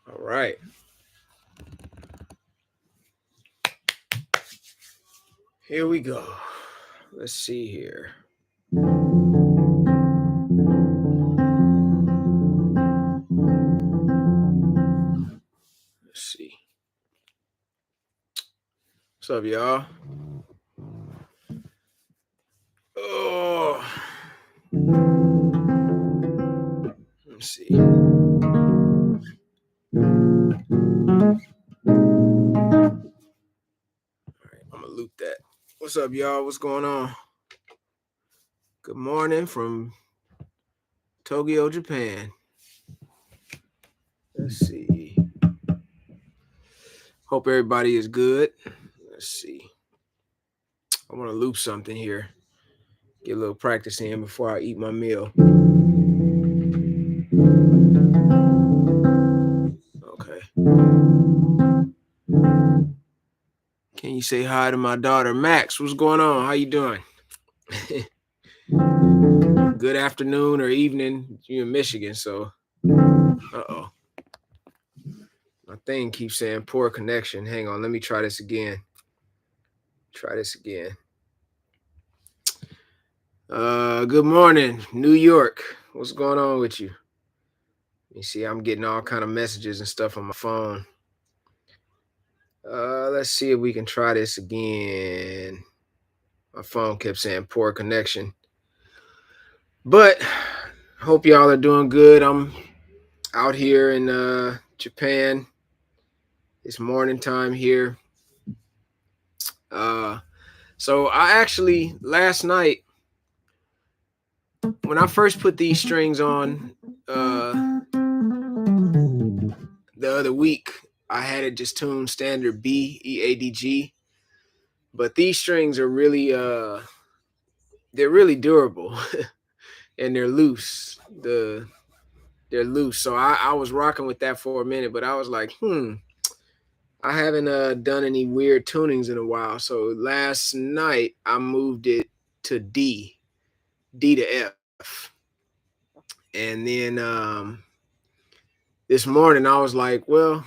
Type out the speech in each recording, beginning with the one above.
All right. Here we go. Let's see here. Let's see. What's up, y'all? Oh. Let's see. All right, I'm gonna loop that. What's up, y'all? What's going on? Good morning from Tokyo, Japan. Let's see. Hope everybody is good. Let's see. I want to loop something here. Get a little practice in before I eat my meal. Okay. Can you say hi to my daughter, Max? What's going on? How you doing? Good afternoon or evening. You're in Michigan, so. Uh-oh. My thing keeps saying poor connection. Hang on, let me try this again. Good morning, New York. What's going on with you? You see, I'm getting all kind of messages and stuff on my phone. Let's see if we can try this again. My phone kept saying poor connection. But hope y'all are doing good. I'm out here in Japan. It's morning time here. So I actually last night when I first put these strings on the other week, I had it just tuned standard B, E, A, D, G. But these strings are really they're really durable and they're loose. They're loose. So I was rocking with that for a minute, but I was like, I haven't done any weird tunings in a while. So last night I moved it to D to F. And then this morning I was like, well,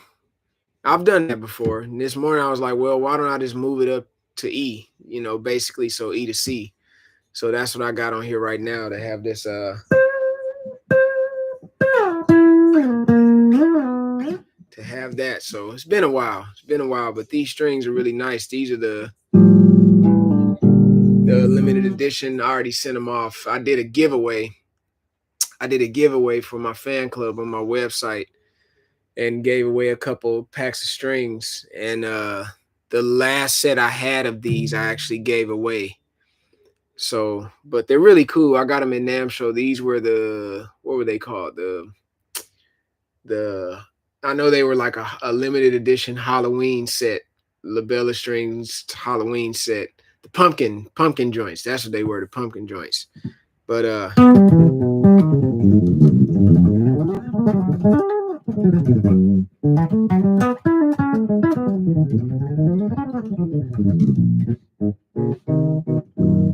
I've done that before. And this morning I was like, well, why don't I just move it up to E, basically, so E to C. So that's what I got on here right now to have this to have that. So it's been a while. But these strings are really nice. These are the limited edition. I already sent them off. I did a giveaway for my fan club on my website and gave away a couple packs of strings. And the last set I had of these I actually gave away. So, but they're really cool. I got them in NAMM. These were what were they called? I know they were like a limited edition Halloween set, Labella Strings Halloween set. The pumpkin joints. That's what they were, the pumpkin joints. But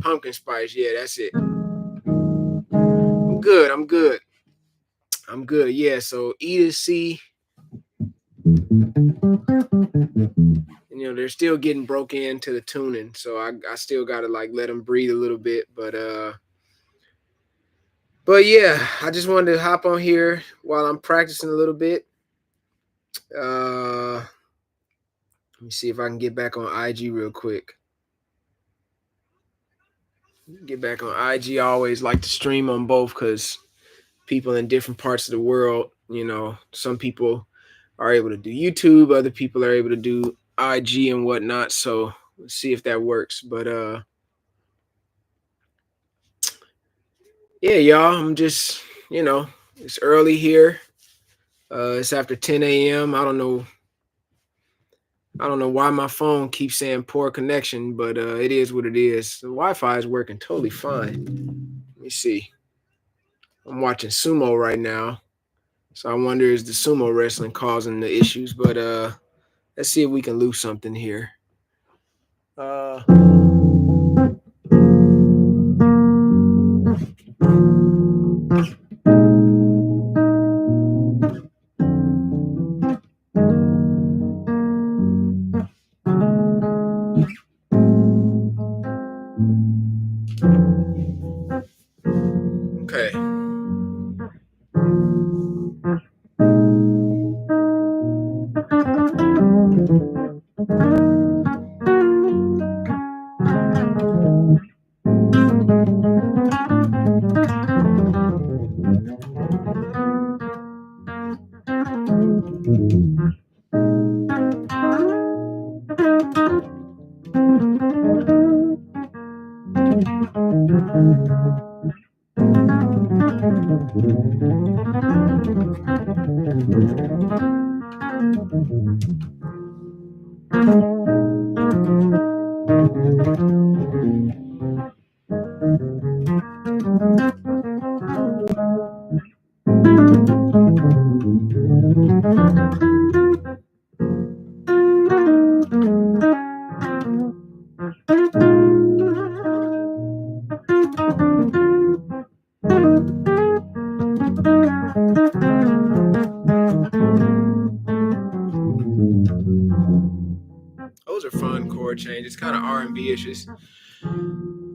pumpkin spice, yeah, that's it. I'm good. Yeah, so E to C. They're still getting broke into the tuning, so I still gotta like let them breathe a little bit. But yeah, I just wanted to hop on here while I'm practicing a little bit. Let me see if I can get back on IG real quick. Get back on IG. I always like to stream on both because people in different parts of the world, some people are able to do YouTube, other people are able to do IG and whatnot. So let's see if that works. But yeah, y'all, I'm just, it's early here. It's after 10 a.m. I don't know why my phone keeps saying poor connection, but it is what it is. The Wi-Fi is working totally fine. Let me see. I'm watching sumo right now. So I wonder, is the sumo wrestling causing the issues? But let's see if we can lose something here. Those are fun chord changes, kind of R&B-ish.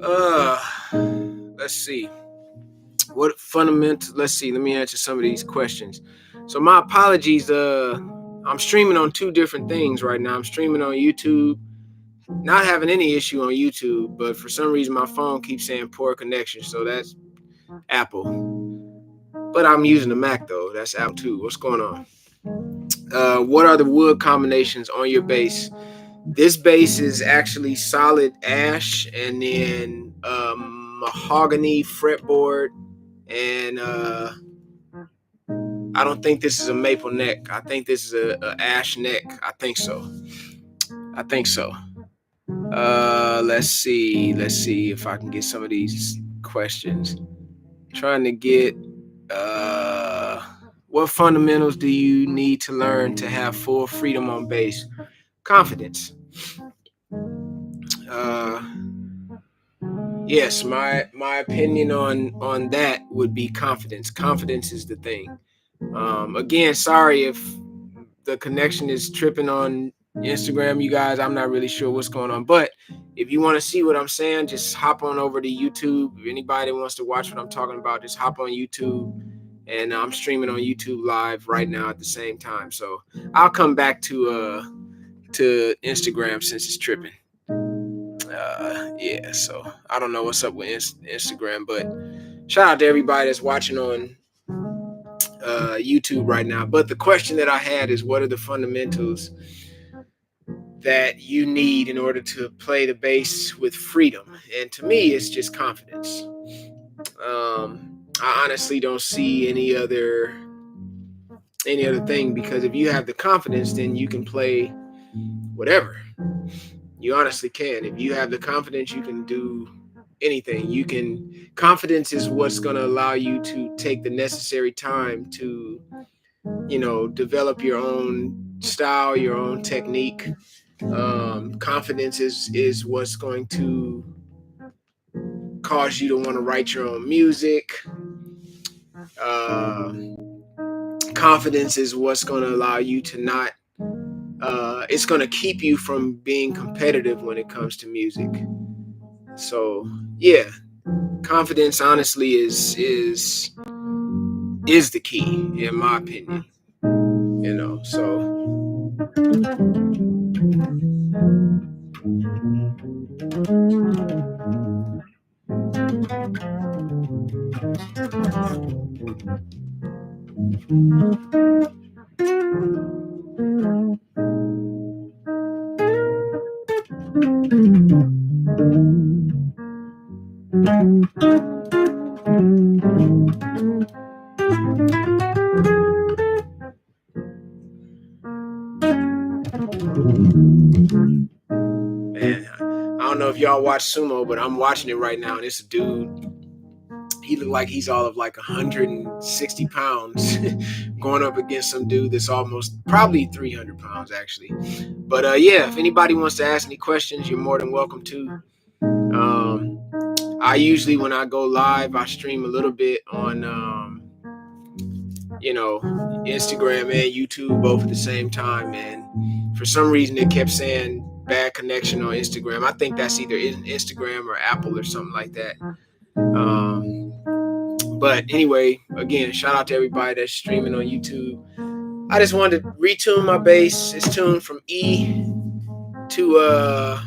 Uh, let's see. What fundamental? Let's see. Let me answer some of these questions. So my apologies. I'm streaming on two different things right now. I'm streaming on YouTube. Not having any issue on YouTube, but for some reason my phone keeps saying poor connection. So that's Apple. But I'm using the Mac though. That's Apple too. What's going on? What are the wood combinations on your bass? This bass is actually solid ash and then mahogany fretboard, and I don't think this is a maple neck. I think this is a ash neck. I think so. Let's see. Let's see if I can get some of these questions. Trying to get what fundamentals do you need to learn to have full freedom on bass? Confidence. Yes, my opinion on that would be confidence. Confidence is the thing. Again, sorry if the connection is tripping on Instagram, you guys. I'm not really sure what's going on, but if you want to see what I'm saying, just hop on over to YouTube. If anybody wants to watch what I'm talking about, just hop on YouTube, and I'm streaming on YouTube live right now at the same time. So I'll come back to Instagram since it's tripping. Yeah, so I don't know what's up with Instagram, but shout out to everybody that's watching on YouTube right now. But the question that I had is, what are the fundamentals that you need in order to play the bass with freedom? And to me, it's just confidence. I honestly don't see any other thing, because if you have the confidence, then you can play whatever. You honestly can. If you have the confidence, you can do anything. Confidence is what's going to allow you to take the necessary time to, develop your own style, your own technique. Confidence is what's going to cause you to want to write your own music. Confidence is what's going to allow you to not it's going to keep you from being competitive when it comes to music. So yeah, confidence honestly is the key, in my opinion. So man, I don't know if y'all watch sumo, but I'm watching it right now, and it's a dude. He looked like he's all of like 160 pounds going up against some dude that's almost probably 300 pounds actually. But yeah, if anybody wants to ask any questions, you're more than welcome to. I usually, when I go live, I stream a little bit on Instagram and YouTube both at the same time, and for some reason it kept saying bad connection on Instagram. I think that's either Instagram or Apple or something like that. But anyway, again, shout out to everybody that's streaming on YouTube. I just wanted to retune my bass. It's tuned from E to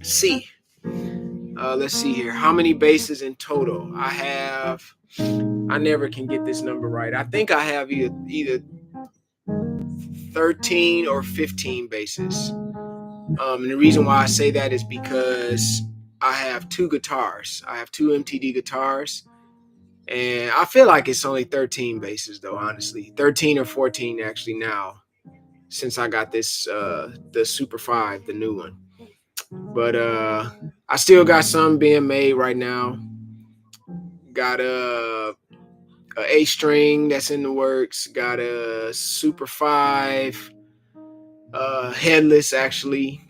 C. Let's see here. How many basses in total? I never can get this number right. I think I have either 13 or 15 basses. And the reason why I say that is because I have two guitars. I have two MTD guitars, and I feel like it's only 13 basses though, honestly. 13 or 14 actually now, since I got this the Super 5, the new one. But I still got some being made right now. Got a A string that's in the works. Got a Super 5 headless actually.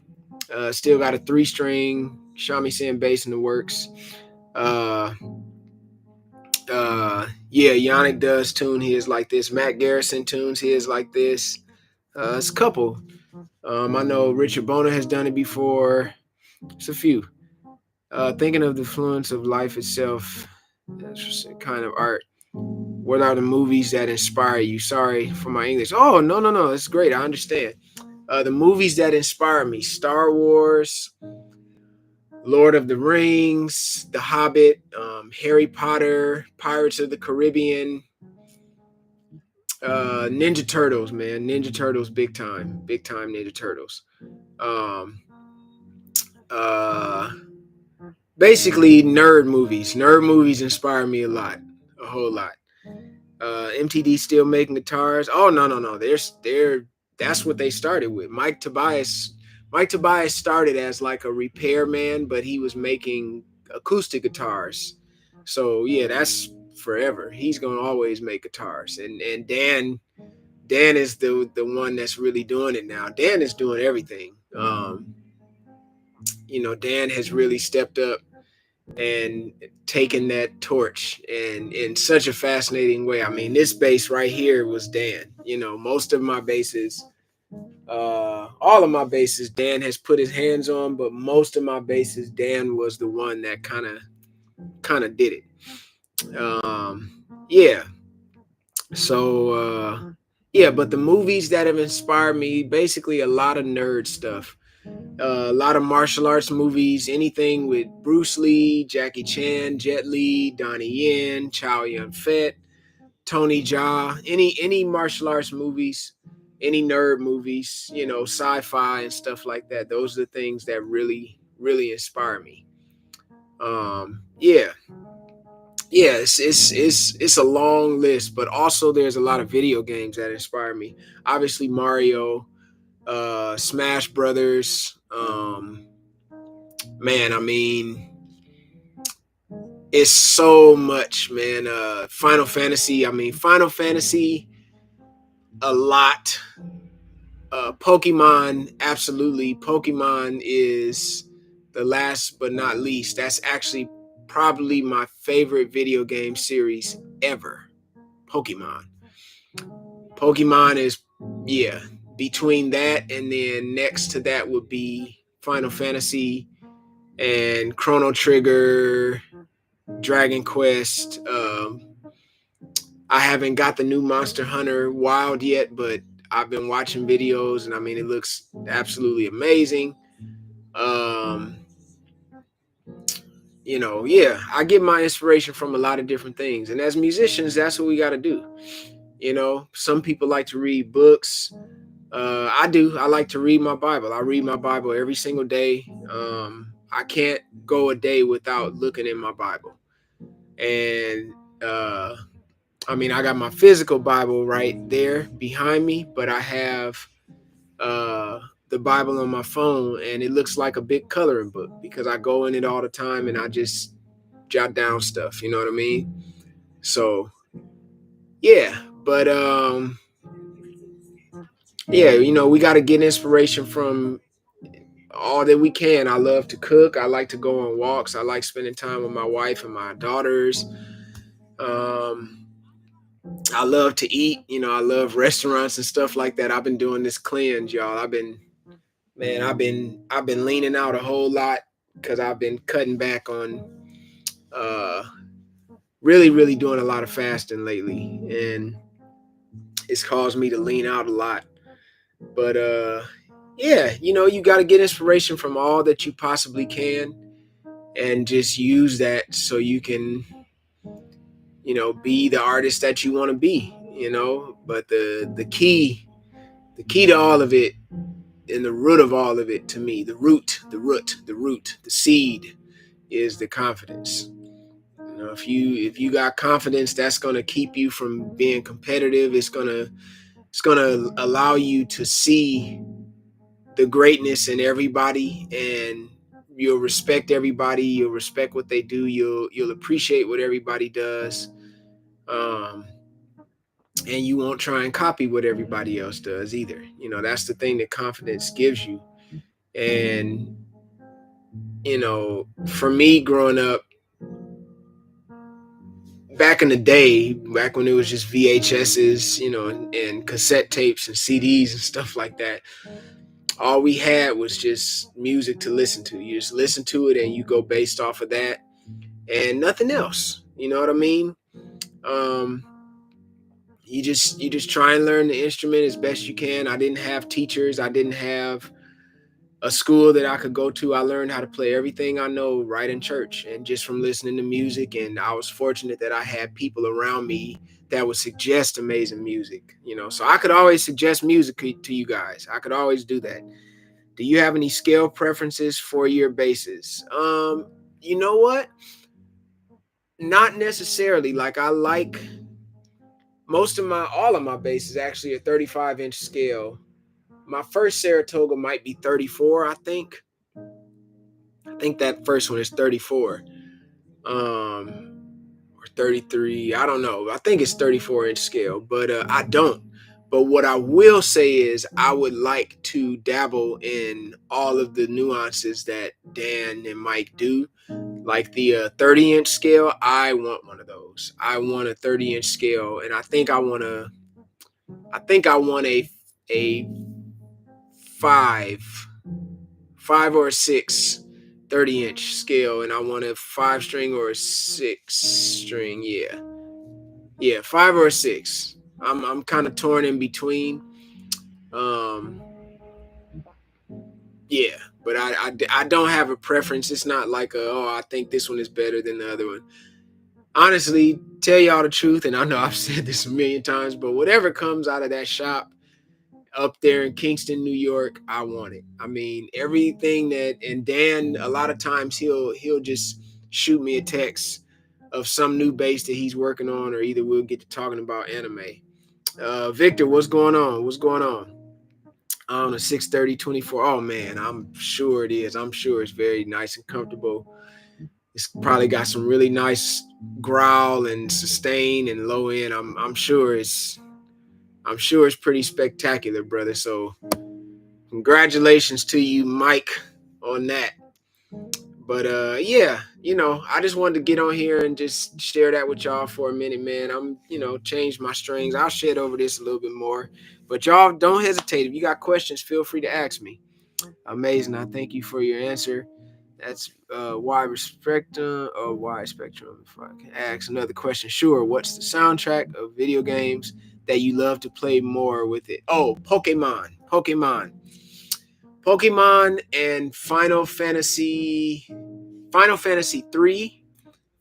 Still got a 3-string shamisen bass in the works. Uh, yeah, Yannick does tune his like this. Matt Garrison tunes his like this. It's a couple. I know Richard Bona has done it before. It's a few. Thinking of the influence of life itself, that's kind of art. What are the movies that inspire you? Sorry for my English. Oh, no, no, no. It's great. I understand. The movies that inspire me: Star Wars, Lord of the Rings, The Hobbit, Harry Potter, Pirates of the Caribbean, Ninja Turtles, man. Ninja Turtles, big time. Big time Ninja Turtles. Um, uh, Basically, nerd movies. Nerd movies inspire me a lot. A whole lot. MTD still making guitars. Oh no, no, no. They're that's what they started with. Mike Tobias started as like a repairman, but he was making acoustic guitars. So yeah, that's forever. He's gonna always make guitars. And Dan is the one that's really doing it now. Dan is doing everything. Dan has really stepped up and taken that torch and in such a fascinating way. I mean, this bass right here was Dan. Most of my basses, all of my basses, Dan has put his hands on, but most of my basses, Dan was the one that kind of did it. Yeah. So yeah, but the movies that have inspired me, basically a lot of nerd stuff. A lot of martial arts movies, anything with Bruce Lee, Jackie Chan, Jet Li, Donnie Yen, Chow Yun-fat, Tony Jaa, any martial arts movies, any nerd movies, sci-fi and stuff like that. Those are the things that really, really inspire me. Yeah, yeah, it's a long list, but also there's a lot of video games that inspire me. Obviously, Mario, Smash Brothers. Man, I mean, it's so much, man. Final Fantasy. I mean, Final Fantasy, a lot. Pokemon, absolutely. Pokemon is the last but not least. That's actually probably my favorite video game series ever. Pokemon. Pokemon is, yeah, between that and then next to that would be Final Fantasy and Chrono Trigger, Dragon Quest. I haven't got the new Monster Hunter Wild yet, but I've been watching videos and I mean, it looks absolutely amazing. Um, yeah, I get my inspiration from a lot of different things. And as musicians, that's what we got to do. Some people like to read books. I do. I like to read my Bible. I read my Bible every single day. I can't go a day without looking in my Bible. And I mean, I got my physical Bible right there behind me, but I have the Bible on my phone, and it looks like a big coloring book because I go in it all the time and I just jot down stuff. You know what I mean? So yeah, but yeah, we got to get inspiration from all that we can. I love to cook. I like to go on walks. I like spending time with my wife and my daughters. Um, I love to eat. I love restaurants and stuff like that. I've been doing this cleanse, y'all. I've been leaning out a whole lot because I've been cutting back on uh really, really doing a lot of fasting lately, and it's caused me to lean out a lot. But yeah, you got to get inspiration from all that you possibly can and just use that so you can be the artist that you want to be. But the key The key to all of it and the root of all of it, to me, the seed is the confidence. You know, if you got confidence, that's gonna keep you from being competitive. It's gonna allow you to see the greatness in everybody, and you'll respect everybody. You'll respect what they do. You'll appreciate what everybody does. Um, and you won't try and copy what everybody else does either. You know, that's the thing that confidence gives you. And for me growing up back in the day, back when it was just VHSs, and cassette tapes and CDs and stuff like that, all we had was just music to listen to. You just listen to it and you go based off of that and nothing else. You know what I mean? Um, you just try and learn the instrument as best you can. I didn't have teachers. I didn't have a school that I could go to. I learned how to play everything I know right in church and just from listening to music. And I was fortunate that I had people around me that would suggest amazing music, so I could always suggest music to you guys. I could always do that. Do you have any scale preferences for your basses? You know what? Not necessarily. Like I like all of my basses actually a 35-inch scale. My first Saratoga might be 34, I think. I think that first one is 34. Or 33. I don't know. I think it's 34-inch scale, but I don't. But what I will say is I would like to dabble in all of the nuances that Dan and Mike do. Like the 30-inch scale, I want one of those. I want a 30-inch scale, and I think I want a five five or a six 30-inch scale, and I want a 5 string or a 6 string. Yeah, 5 or 6. I'm kind of torn in between. Um, yeah, but I don't have a preference. It's not like I think this one is better than the other one. Honestly, tell y'all the truth, and I know I've said this a million times, but whatever comes out of that shop up there in Kingston, New York, I want it. I mean, everything and Dan, a lot of times he'll just shoot me a text of some new bass that he's working on, or either we'll get to talking about anime. Victor, what's going on? What's going on? On a 630-24. Oh man, I'm sure it is. I'm sure it's very nice and comfortable. It's probably got some really nice growl and sustain and low end. I'm sure it's pretty spectacular, brother. So congratulations to you, Mike, on that. But yeah, I just wanted to get on here and just share that with y'all for a minute, man. I'm, changed my strings. I'll shed over this a little bit more. But y'all don't hesitate. If you got questions, feel free to ask me. Amazing. I thank you for your answer. That's wide spectrum or wide spectrum. If I can ask another question, sure. What's the soundtrack of video games that you love to play more with it? Oh, Pokemon and Final Fantasy 3,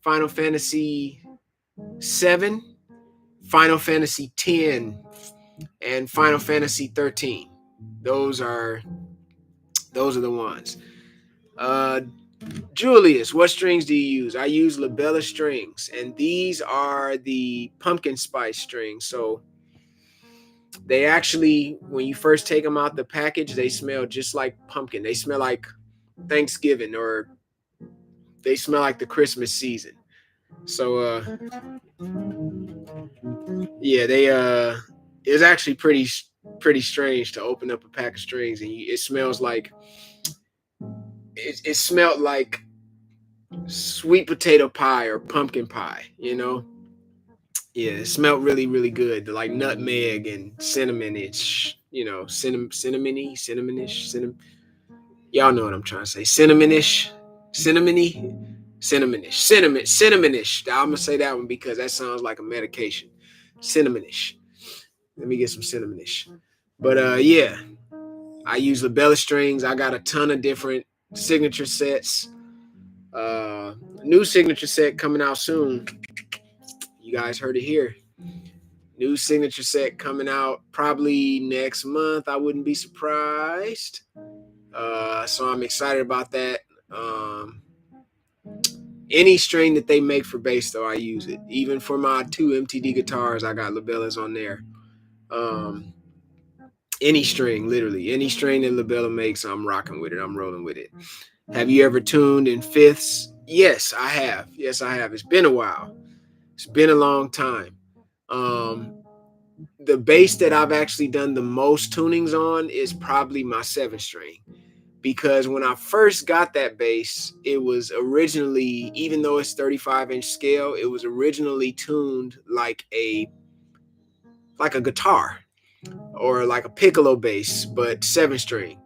Final Fantasy 7, Final Fantasy 10, and Final Fantasy 13. Those are the ones. Uh, Julius, what strings do you use? I use Labella strings, and these are the pumpkin spice strings. So they actually, when you first take them out the package, they smell just like pumpkin. They smell like Thanksgiving, or they smell like the Christmas season. So yeah, they it's actually pretty strange to open up a pack of strings and it smells like it smelled like sweet potato pie or pumpkin pie, Yeah, it smelled really, really good. Like nutmeg and cinnamon. It's cinnamonish, cinnamon. Y'all know what I'm trying to say. Cinnamonish, cinnamony, cinnamonish. I'm gonna say that one because that sounds like a medication. Cinnamonish. Let me get some cinnamonish. But yeah, I use labella strings. I got a ton of different signature sets. New signature set coming out soon. You guys heard it here. New signature set coming out probably next month. I wouldn't be surprised. So I'm excited about that. Any string that they make for bass, though, I use it. Even for my 2 MTD guitars, I got labellas on there. Any string, literally. Any string that labella makes, I'm rocking with it. I'm rolling with it. Have you ever tuned in fifths? Yes, I have. Yes, I have. It's been a while. It's been a long time. The bass that I've actually done the most tunings on is probably my 7-string. Because when I first got that bass, it was originally, even though it's 35-inch scale, it was originally tuned like a guitar or like a piccolo bass, but 7-string.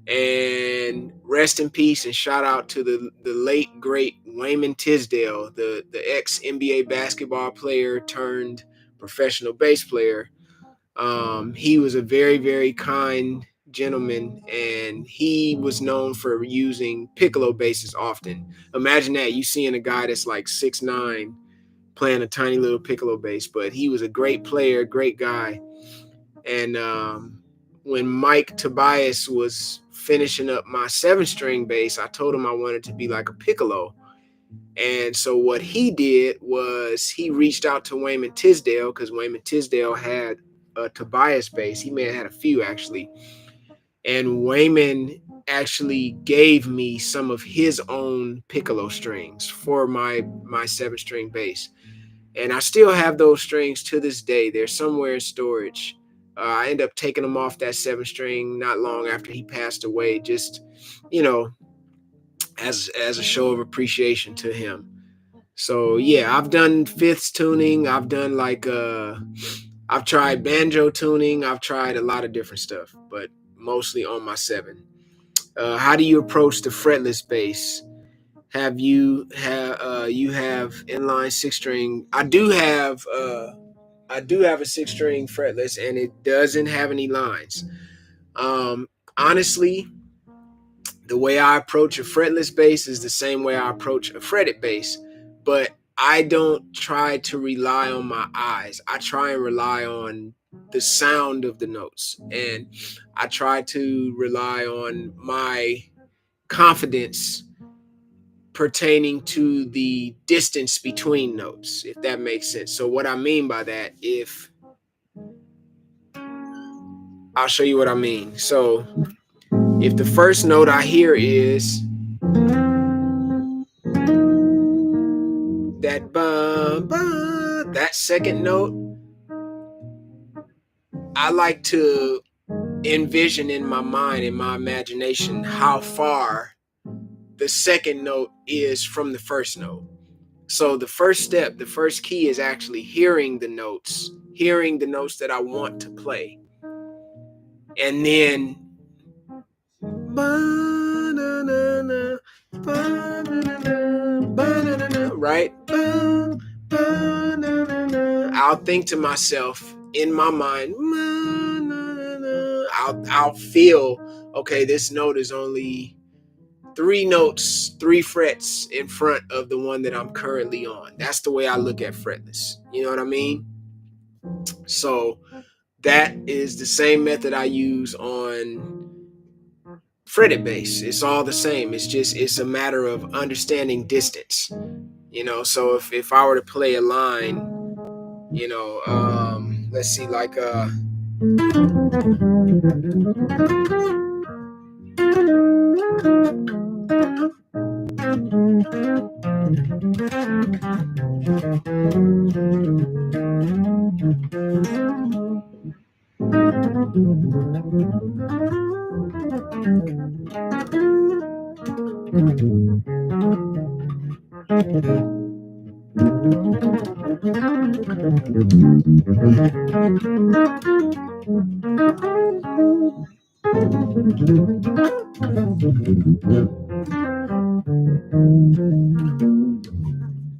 And rest in peace and shout out to the late great Wayman Tisdale, the ex NBA basketball player turned professional bass player. He was a very, very kind gentleman, and he was known for using piccolo basses often. Imagine that, you seeing a guy that's like 6'9" playing a tiny little piccolo bass, but he was a great player, great guy. And when Mike Tobias was finishing up my 7-string bass, I told him I wanted to be like a piccolo. And so what he did was he reached out to Wayman Tisdale, because Wayman Tisdale had a Tobias bass. He may have had a few actually. And Wayman actually gave me some of his own piccolo strings for my 7-string bass. And I still have those strings to this day. They're somewhere in storage. I ended up taking them off that 7-string not long after he passed away, just, as a show of appreciation to him. So yeah, I've done fifths tuning. I've done I've tried banjo tuning. I've tried a lot of different stuff, but mostly on my 7. How do you approach the fretless bass? Have you have inline 6-string? I do have a 6-string fretless, and it doesn't have any lines. Honestly, the way I approach a fretless bass is the same way I approach a fretted bass, but I don't try to rely on my eyes. I try and rely on the sound of the notes, and I try to rely on my confidence pertaining to the distance between notes, if that makes sense. So what I mean by that, I'll show you what I mean. So if the first note I hear is that ba ba, that second note, I like to envision in my mind, in my imagination, how far the second note is from the first note. So the first step, the first key is actually hearing the notes that I want to play. And then right? I'll think to myself in my mind, I'll feel, okay, this note is only 3 frets in front of the one that I'm currently on. That's the way I look at fretless. You know what I mean? So that is the same method I use on fretted bass. It's all the same. It's a matter of understanding distance. So if I were to play a line, let's see, like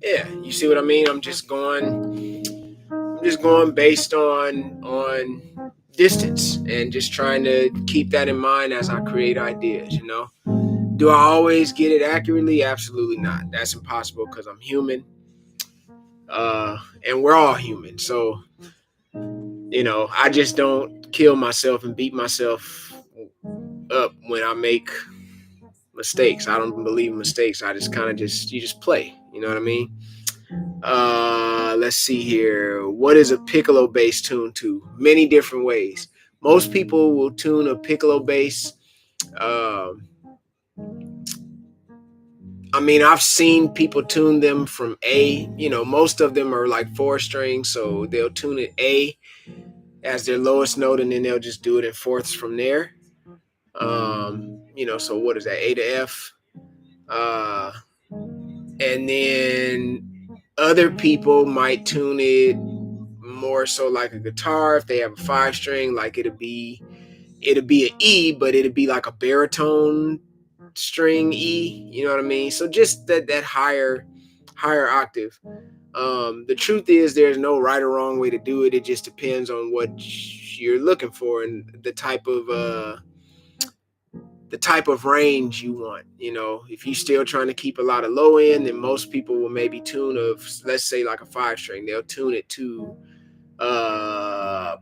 yeah, you see what I mean? I'm just going based on distance, and just trying to keep that in mind as I create ideas. Do I always get it accurately? Absolutely not. That's impossible, because I'm human, and we're all human. So I just don't kill myself and beat myself up when I make mistakes. I don't believe in mistakes. I just kind of you just play. You know what I mean? Let's see here. What is a piccolo bass tuned to? Many different ways. Most people will tune a piccolo bass. Um, I've seen people tune them from A. Most of them are like four strings, so they'll tune it A as their lowest note, and then they'll just do it in fourths from there. So what is that? A to F. Uh, and then other people might tune it more so like a guitar. If they have a five string, like it'd be an E, but it'd be like a baritone string E. You know what I mean? So just that higher octave. The truth is, there's no right or wrong way to do it. It just depends on what you're looking for and the type of range you want. If you're still trying to keep a lot of low end, then most people will maybe tune let's say like a five string. They'll tune it to they'll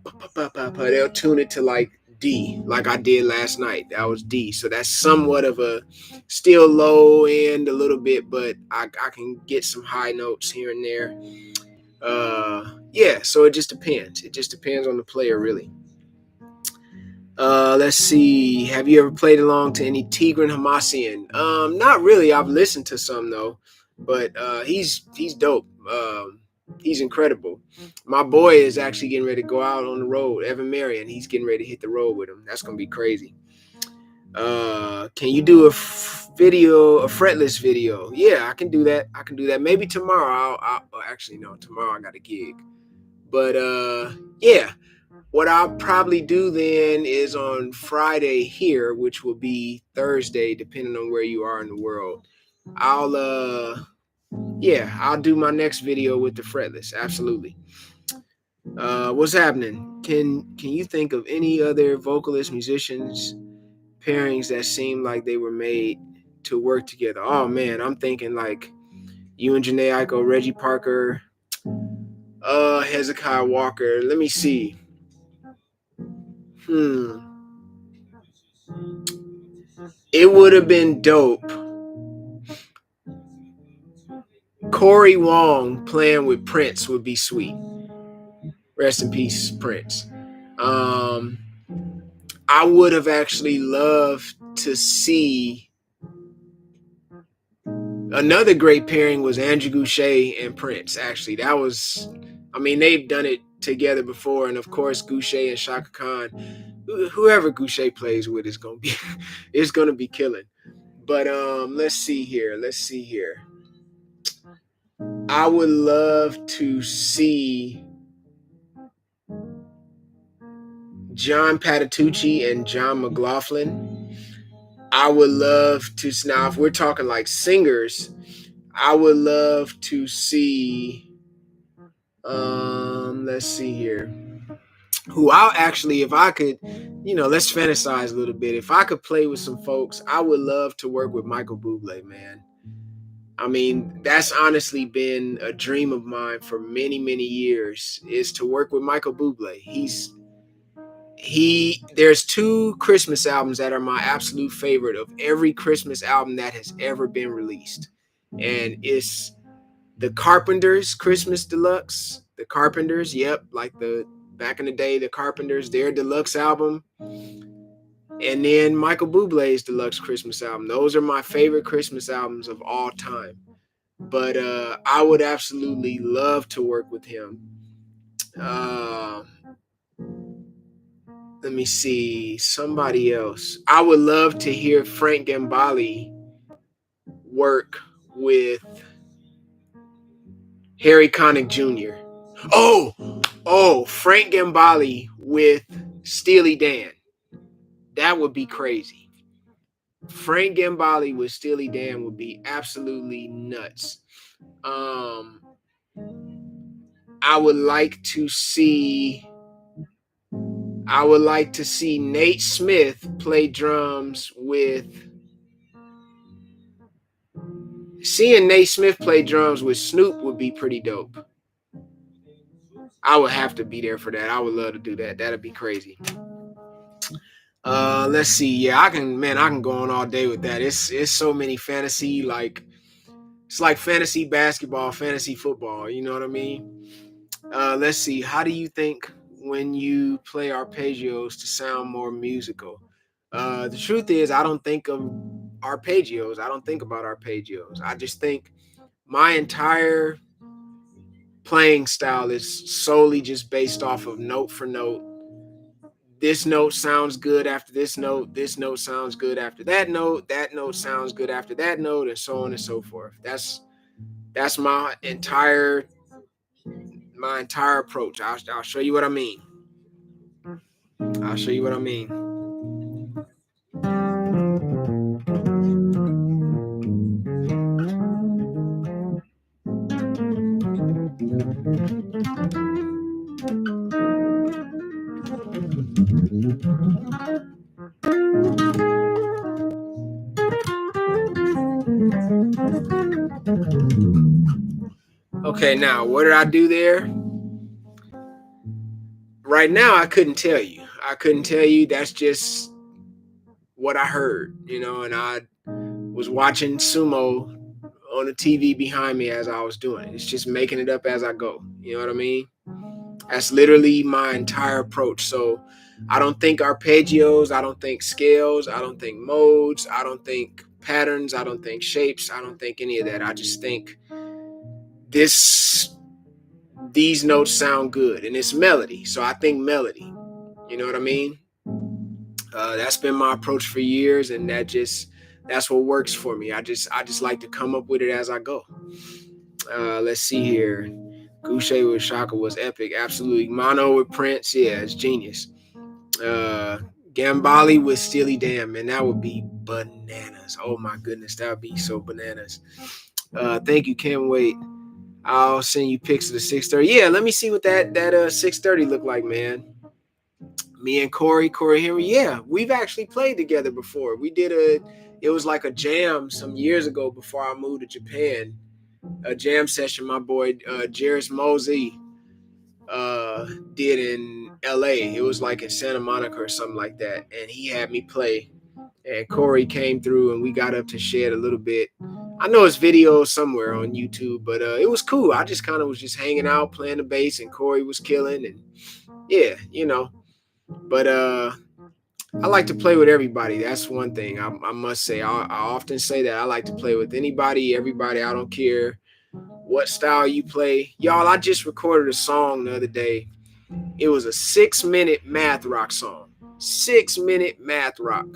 tune it to like D, like I did last night. That was D. So that's somewhat of a still low end a little bit, but I can get some high notes here and there. Yeah, so it just depends. It just depends on the player, really. Let's see. Have you ever played along to any Tigran Hamasyan? Not really. I've listened to some though, but he's dope. He's incredible. My boy is actually getting ready to go out on the road. Evan Marion, he's getting ready to hit the road with him. That's gonna be crazy. Can you do a fretless video? Yeah, I can do that. Maybe tomorrow. Actually no. Tomorrow I got a gig. But yeah. What I'll probably do then is on Friday here, which will be Thursday, depending on where you are in the world. I'll do my next video with the fretless. Absolutely. What's happening? Can you think of any other vocalist musicians pairings that seem like they were made to work together? Oh man, I'm thinking like you and Janae Aiko, Reggie Parker, Hezekiah Walker. Let me see. It would have been dope. Corey Wong playing with Prince would be sweet. Rest in peace, Prince. I would have actually loved to see another great pairing was Andrew Goucher and Prince. Actually, they've done it together before, and of course Goucher and Shaka Khan. Whoever Goucher plays with is gonna be, it's gonna be killing. But let's see here. I would love to see John Patitucci and John McLaughlin. I would love to, now if we're talking like singers, I would love to see let's see here. Who I'll actually, if I could, let's fantasize a little bit. If I could play with some folks, I would love to work with Michael Bublé, man. That's honestly been a dream of mine for many, many years, is to work with Michael Bublé. There's two Christmas albums that are my absolute favorite of every Christmas album that has ever been released. And it's the Carpenters Christmas Deluxe. The Carpenters, yep, like the back in the day, the Carpenters, their deluxe album. And then Michael Bublé's deluxe Christmas album. Those are my favorite Christmas albums of all time. But I would absolutely love to work with him. Let me see. Somebody else. I would love to hear Frank Gambale work with Harry Connick Jr. Frank Gambale with Steely Dan. That would be crazy. Frank Gambale with Steely Dan would be absolutely nuts. I would like to see Nate Smith play drums with. Seeing Nate Smith play drums with Snoop would be pretty dope. I would have to be there for that. I would love to do that. That'd be crazy. Let's see. Yeah, I can go on all day with that. It's so many fantasy, like it's like fantasy basketball, fantasy football. You know what I mean? Let's see. How do you think when you play arpeggios to sound more musical? The truth is, I don't think of arpeggios. I don't think about arpeggios. I just think my entire playing style is solely just based off of note for note. This note sounds good after this note. This note sounds good after that note. That note sounds good after that note, and so on and so forth. That's my entire approach. I'll show you what I mean. I'll show you what I mean. Okay, now what did I do there? Right now, I couldn't tell you. I couldn't tell you. That's just what I heard, and I was watching sumo on the TV behind me as I was doing it. It's just making it up as I go. You know what I mean? That's literally my entire approach. So I don't think arpeggios, I don't think scales, I don't think modes, I don't think patterns, I don't think shapes, I don't think any of that. I just think this these notes sound good, and it's melody. So I think melody. You know what I mean? That's been my approach for years, and that's what works for me. I just like to come up with it as I go. Let's see here. Gouche with Shaka was epic. Absolutely. Mono with Prince. Yeah, it's genius. Uh, Gambali with Steely Dan. Man, that would be bananas. Oh my goodness. That would be so bananas. Thank you. Can't wait. I'll send you pics of the 630. Yeah, let me see what that 630 look like, man. Me and Corey Henry. Yeah, we've actually played together before. It was like a jam some years ago before I moved to Japan. A jam session my boy Jairus Mosey did in LA. It was like in Santa Monica or something like that. And he had me play. And Corey came through and we got up to shed a little bit. I know it's video somewhere on YouTube, but it was cool. I just kind of was just hanging out, playing the bass, and Corey was killing. And yeah, But I like to play with everybody. That's one thing I must say. I often say that I like to play with anybody, everybody. I don't care what style you play. Y'all, I just recorded a song the other day. It was a 6-minute math rock song. 6-minute math rock.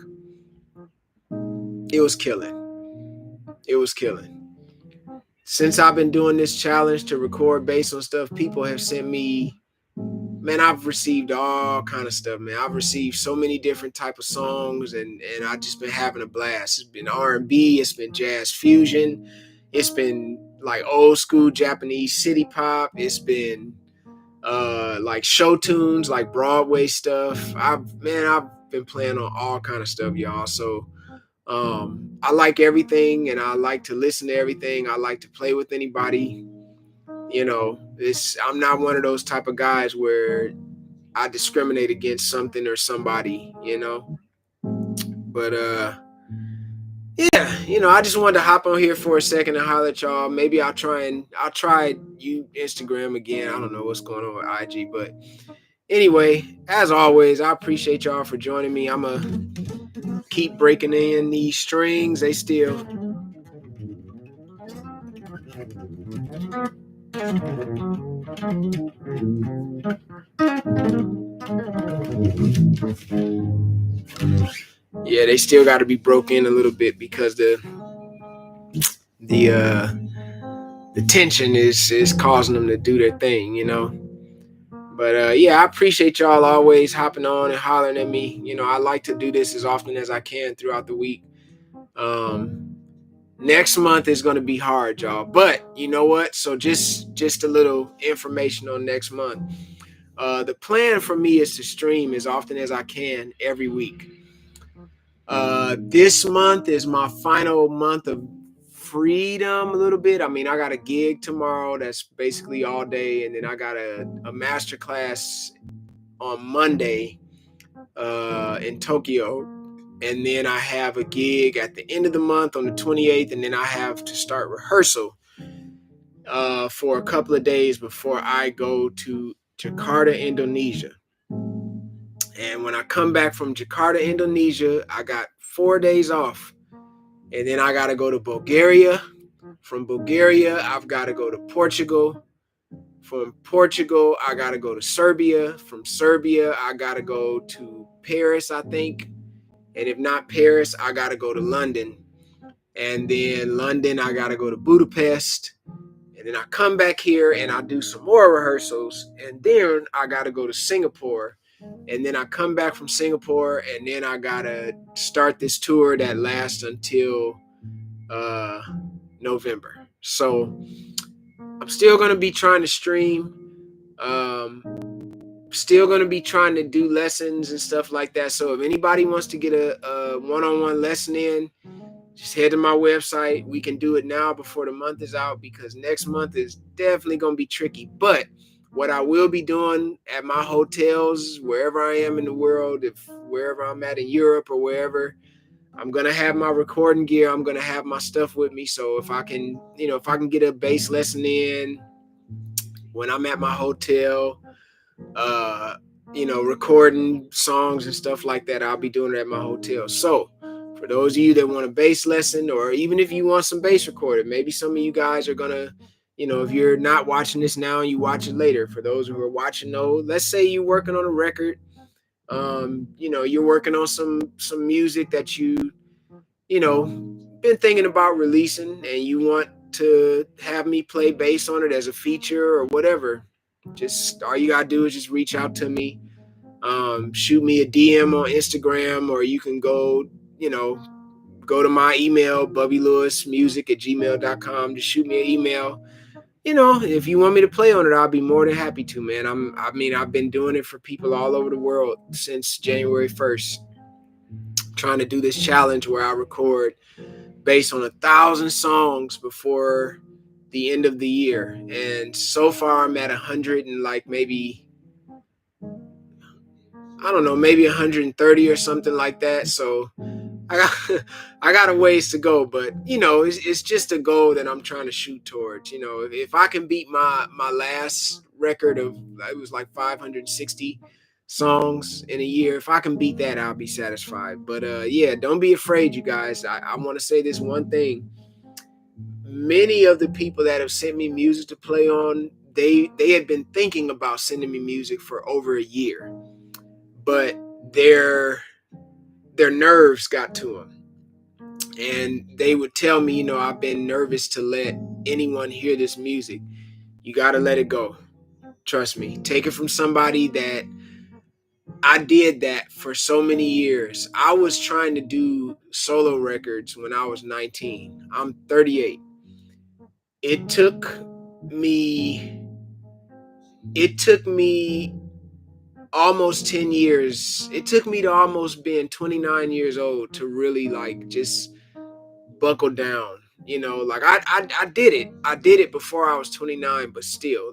It was killing. It was killing. Since I've been doing this challenge to record bass on stuff, people have sent me, man, I've received all kind of stuff, man. I've received so many different type of songs, and I've just been having a blast. It's been R&B, it's been jazz fusion, it's been like old school Japanese city pop, it's been like show tunes, like Broadway stuff. I've been playing on all kind of stuff, y'all. So I like everything, and I like to listen to everything. I like to play with anybody. I'm not one of those type of guys where I discriminate against something or somebody. But yeah, I just wanted to hop on here for a second and holler at y'all. Maybe I'll try you Instagram again. I don't know what's going on with IG, but anyway, as always, I appreciate y'all for joining me. I'ma keep breaking in these strings. They still yeah, they still got to be broken in a little bit because the tension is causing them to do their thing. But yeah, I appreciate y'all always hopping on and hollering at me. I like to do this as often as I can throughout the week. Next month is going to be hard, y'all. But you know what? So just a little information on next month. The plan for me is to stream as often as I can every week. This month is my final month of freedom a little bit. I mean, I got a gig tomorrow that's basically all day, and then I got a master class on Monday in Tokyo, and then I have a gig at the end of the month on the 28th, and then I have to start rehearsal for a couple of days before I go to Jakarta, Indonesia. And when I come back from Jakarta, Indonesia, I got 4 days off. And then I got to go to Bulgaria. From Bulgaria, I've got to go to Portugal. From Portugal, I got to go to Serbia. From Serbia, I got to go to Paris, I think. And if not Paris, I got to go to London. And then London, I got to go to Budapest. And then I come back here and I do some more rehearsals. And then I got to go to Singapore. And then I come back from Singapore, and then I got to start this tour that lasts until November. So I'm still going to be trying to stream. Still going to be trying to do lessons and stuff like that. So if anybody wants to get a one-on-one lesson in, just head to my website. We can do it now before the month is out, because next month is definitely going to be tricky. But what I will be doing at my hotels, wherever I am in the world, if wherever I'm at in Europe or wherever, I'm going to have my recording gear. I'm going to have my stuff with me. So if I can, if I can get a bass lesson in when I'm at my hotel, recording songs and stuff like that, I'll be doing it at my hotel. So for those of you that want a bass lesson, or even if you want some bass recorded, maybe some of you guys are going to, if you're not watching this now and you watch it later, for those who are watching, let's say you're working on a record, you're working on some music that been thinking about releasing, and you want to have me play bass on it as a feature or whatever. Just all you gotta do is just reach out to me, shoot me a DM on Instagram, or you can go to my email, bubbylewismusic@gmail.com. Just shoot me an email. If you want me to play on it, I'll be more than happy to, man. I've been doing it for people all over the world since January 1st, trying to do this challenge where I record based on 1,000 songs before the end of the year. And so far I'm at 100 and maybe, I don't know, maybe 130 or something like that. So I got a ways to go, but it's just a goal that I'm trying to shoot towards. If I can beat my last record of, it was like 560 songs in a year, if I can beat that, I'll be satisfied. But yeah, don't be afraid, you guys. I want to say this one thing. Many of the people that have sent me music to play on, they had been thinking about sending me music for over a year, but their nerves got to them. And they would tell me, I've been nervous to let anyone hear this music. You got to let it go. Trust me. Take it from somebody that I did that for so many years. I was trying to do solo records when I was 19. I'm 38. It took me almost 10 years. It took me to almost being 29 years old to really just buckle down. I did it. I did it before I was 29, but still,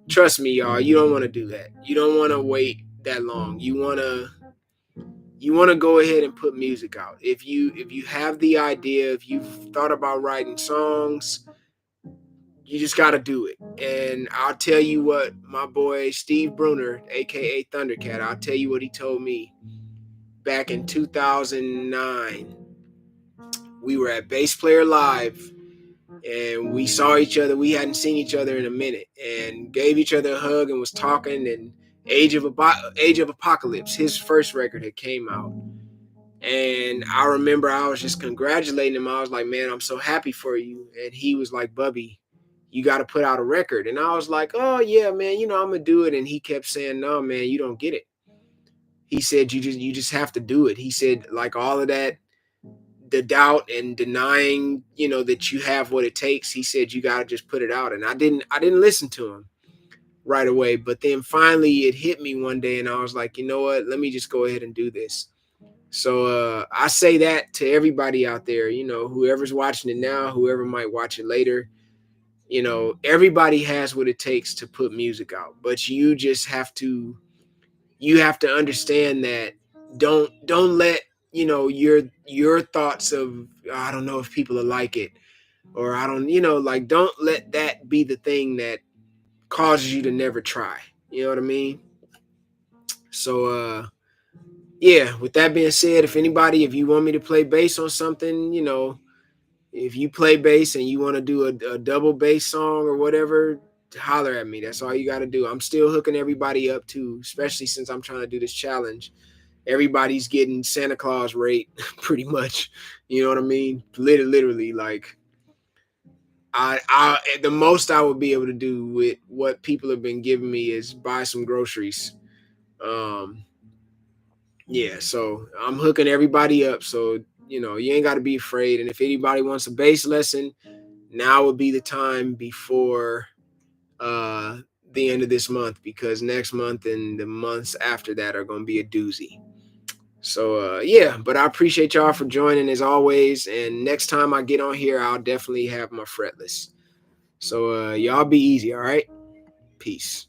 trust me, y'all, you don't want to do that. You don't want to wait that long. You want to go ahead and put music out. If you have the idea, if you've thought about writing songs, you just got to do it. And I'll tell you what, my boy Steve Bruner, aka Thundercat, I'll tell you what he told me back in 2009. We were at Bass Player Live, and we saw each other. We hadn't seen each other in a minute, and gave each other a hug and was talking. And Age of Apocalypse, his first record, had came out, and I remember I was just congratulating him. I was like, man, I'm so happy for you. And he was like, Bubby, you got to put out a record. And I was like, oh yeah, man, I'm gonna do it. And he kept saying, no, man, you don't get it. He said, you just have to do it. He said, all of that, the doubt and denying, that you have what it takes. He said, you got to just put it out. And I didn't listen to him right away. But then finally it hit me one day, and I was like, you know what? Let me just go ahead and do this. So I say that to everybody out there, whoever's watching it now, whoever might watch it later, everybody has what it takes to put music out, but you have to understand that don't let your thoughts of, I don't know if people will like it, or I don't, like, don't let that be the thing that causes you to never try. You know what I mean? So yeah, with that being said, if you want me to play bass on something, if you play bass and you want to do a double bass song or whatever, holler at me. That's all you got to do. I'm still hooking everybody up too, especially since I'm trying to do this challenge. Everybody's getting Santa Claus rate pretty much. You know what I mean? Literally, like, I the most I would be able to do with what people have been giving me is buy some groceries. Um, yeah, so I'm hooking everybody up. So you ain't got to be afraid. And if anybody wants a bass lesson, now would be the time before uh the end of this month, because next month and the months after that are going to be a doozy. So yeah, but I appreciate y'all for joining as always. And next time I get on here, I'll definitely have my fretless. So y'all be easy, all right? Peace.